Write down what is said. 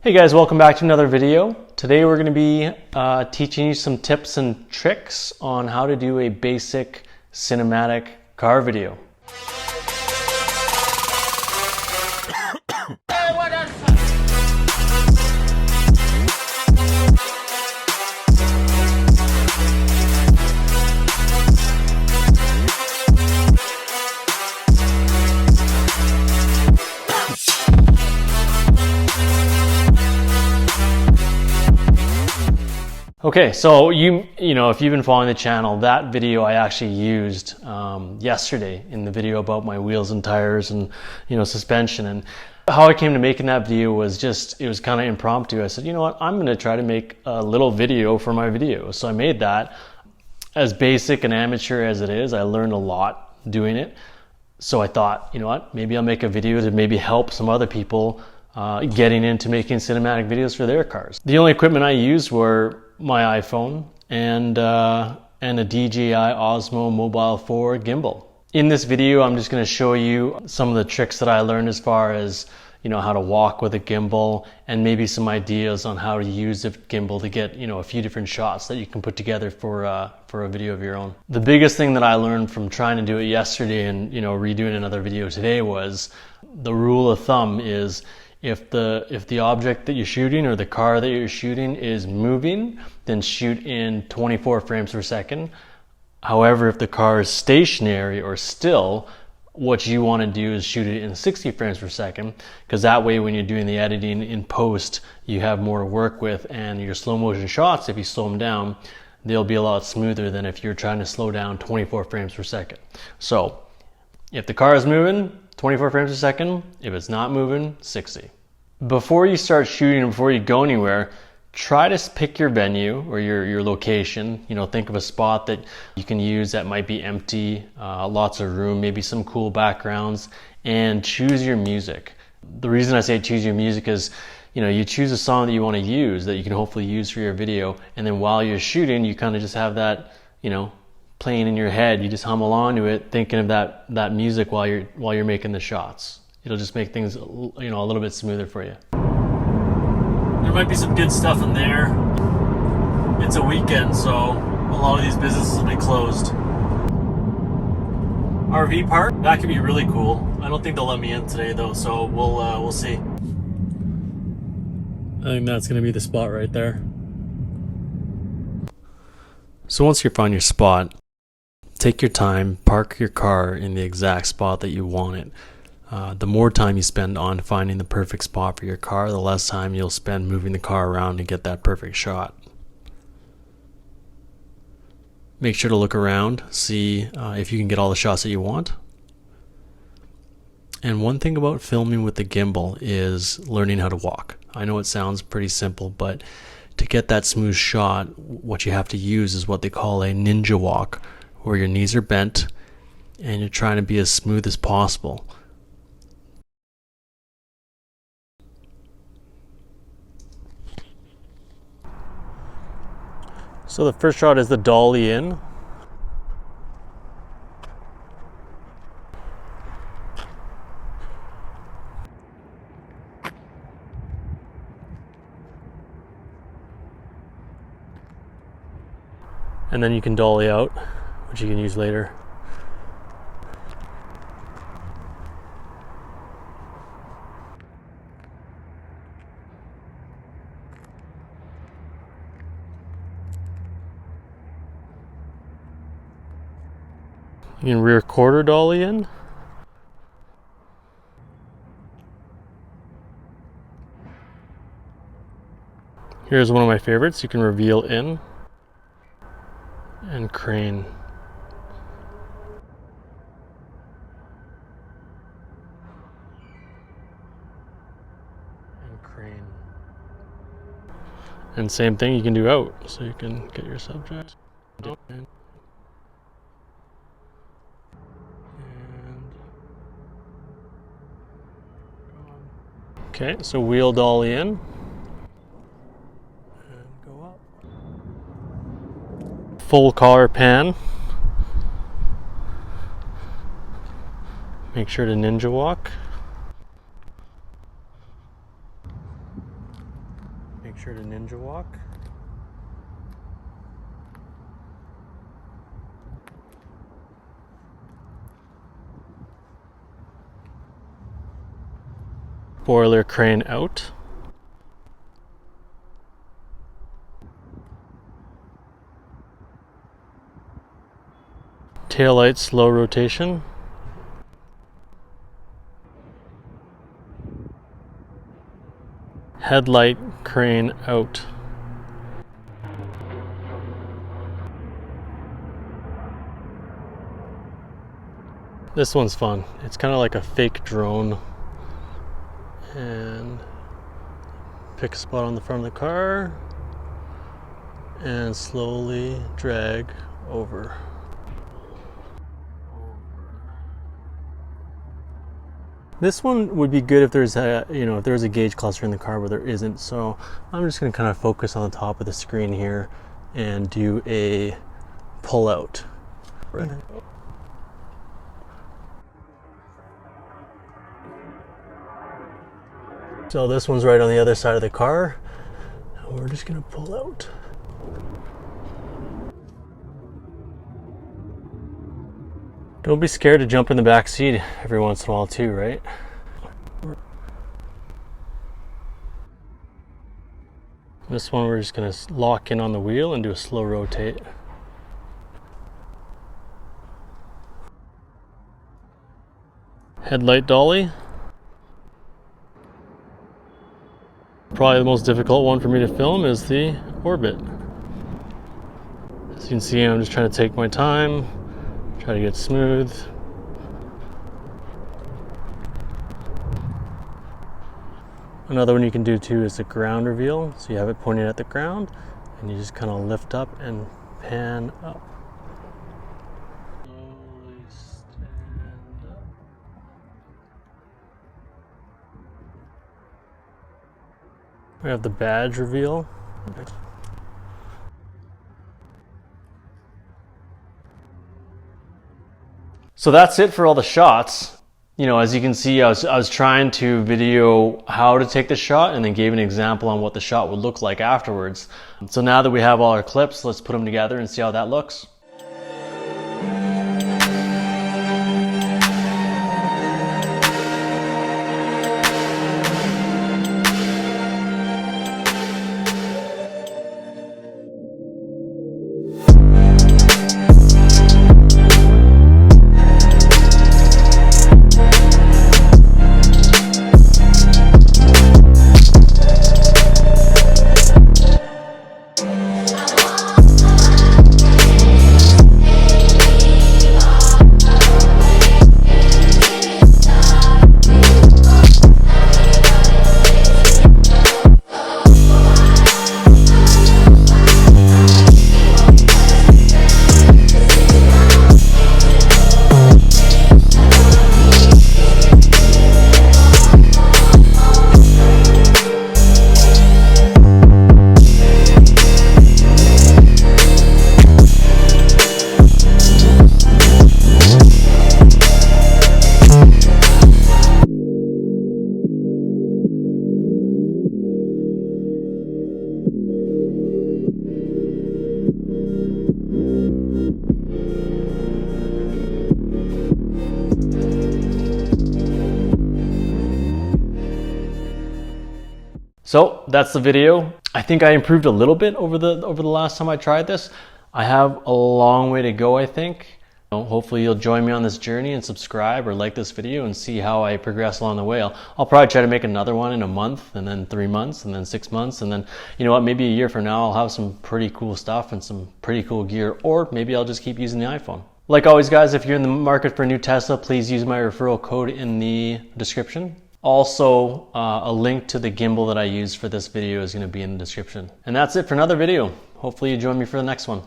Hey guys, welcome back to another video. Today we're going to be teaching you some tips and tricks on how to do a basic cinematic car video. Okay, so you know, if you've been following the channel, that video I actually used yesterday in the video about my wheels and tires and, you know, suspension. And how I came to making that video was just, it was kind of impromptu. I said, you know what, I'm going to try to make a little video for my video. So I made that. As basic and amateur as it is, I learned a lot doing it. So I thought, you know what, maybe I'll make a video to maybe help some other people getting into making cinematic videos for their cars. The only equipment I used were my iPhone and a DJI Osmo Mobile 4 gimbal. In this video, I'm just going to show you some of the tricks that I learned as far as, you know, how to walk with a gimbal and maybe some ideas on how to use the gimbal to get, you know, a few different shots that you can put together for a video of your own. The biggest thing that I learned from trying to do it yesterday and, you know, redoing another video today was the rule of thumb is if the object that you're shooting or the car that you're shooting is moving, then shoot in 24 frames per second. However, if the car is stationary or still, what you want to do is shoot it in 60 frames per second, because that way when you're doing the editing in post, you have more to work with, and your slow motion shots, if you slow them down, they'll be a lot smoother than if you're trying to slow down 24 frames per second. So if the car is moving, 24 frames per second. If it's not moving, 60. Before you start shooting, before you go anywhere, try to pick your venue or your location. You know, think of a spot that you can use that might be empty, lots of room, maybe some cool backgrounds, and choose your music. The reason I say choose your music is, you know, you choose a song that you want to use that you can hopefully use for your video, and then while you're shooting, you kind of just have that, you know, playing in your head. You just hum along to it, thinking of that music while you're making the shots. It'll just make things, you know, a little bit smoother for you. There might be some good stuff in there. It's a weekend, so a lot of these businesses will be closed. RV park, that could be really cool. I don't think they'll let me in today though, so we'll see. I think that's gonna be the spot right there. So once you find your spot, take your time, park your car in the exact spot that you want it. The more time you spend on finding the perfect spot for your car, the less time you'll spend moving the car around to get that perfect shot. Make sure to look around, see if you can get all the shots that you want. And one thing about filming with the gimbal is learning how to walk. I know it sounds pretty simple, but to get that smooth shot, what you have to use is what they call a ninja walk, where your knees are bent and you're trying to be as smooth as possible. So the first shot is the dolly in. And then you can dolly out, which you can use later. You can rear quarter dolly in. Here's one of my favorites. You can reveal in and crane. And crane. And same thing you can do out, so you can get your subject. Okay, so wheel dolly in. And go up. Full collar pan. Make sure to ninja walk. Make sure to ninja walk. Spoiler crane out. Taillight slow rotation. Headlight crane out. This one's fun. It's kind of like a fake drone. And pick a spot on the front of the car and slowly drag over. This one would be good if there's a, if there's a gauge cluster in the car, but there isn't. So I'm just going to kind of focus on the top of the screen here and do a pull out. Right. So this one's right on the other side of the car, and we're just gonna pull out. Don't be scared to jump in the back seat every once in a while too, right? This one we're just gonna lock in on the wheel and do a slow rotate. Headlight dolly. Probably the most difficult one for me to film is the orbit. As you can see, I'm just trying to take my time, try to get smooth. Another one you can do too is the ground reveal. So you have it pointed at the ground and you just kind of lift up and pan up. Slowly stand up. We have the badge reveal. So that's it for all the shots. As you can see, I was trying to video how to take the shot and then gave an example on what the shot would look like afterwards. So now that we have all our clips, let's put them together and see how that looks. So that's the video. I think I improved a little bit over the last time I tried this. I have a long way to go, I think. Hopefully you'll join me on this journey and subscribe or like this video and see how I progress along the way. I'll probably try to make another one in a month, and then 3 months, and then 6 months, and then, maybe a year from now I'll have some pretty cool stuff and some pretty cool gear, or maybe I'll just keep using the iPhone. Like always, guys, if you're in the market for a new Tesla, please use my referral code in the description. Also, a link to the gimbal that I used for this video is going to be in the description. And that's it for another video. Hopefully you join me for the next one.